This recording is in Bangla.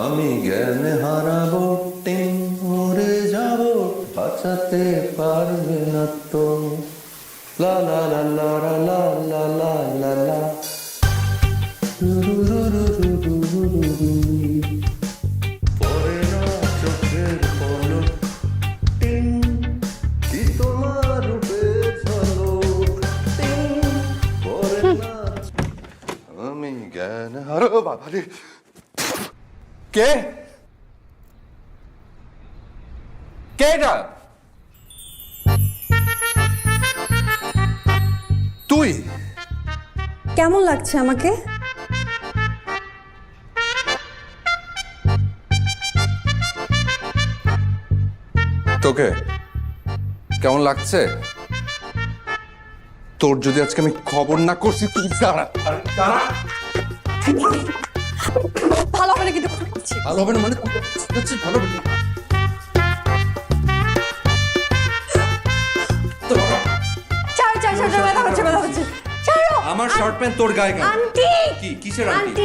আমি জ্ঞান হারাবো, টিং মরে যাব, বাঁচাতে পারবে না তো। লা লা লা লা লা লা লা লা লা। পড়ে না চোখের পলক, টিং কি তোমার রূপের ঝলক, টিং পড়ে না। আমি জ্ঞান হারাবো। বাবা রে, কে কে এটা? তুই? কেমন লাগছে আমাকে? তোকে কেমন লাগছে? তোর যদি আজকে আমি খবর না করছি, তুই দাঁড়া দাঁড়া। ভালো হবে না কিন্তু। ভালো হবে না মানে? ভালো হবে না। ছাড়ো ছাড়ো ছাড়ো, ব্যথা হচ্ছে ব্যথা হচ্ছে। ছাড়ো। আমার শর্ট প্যান্ট তোর গায়ে কেন? আন্টি! কি কিসের আন্টি?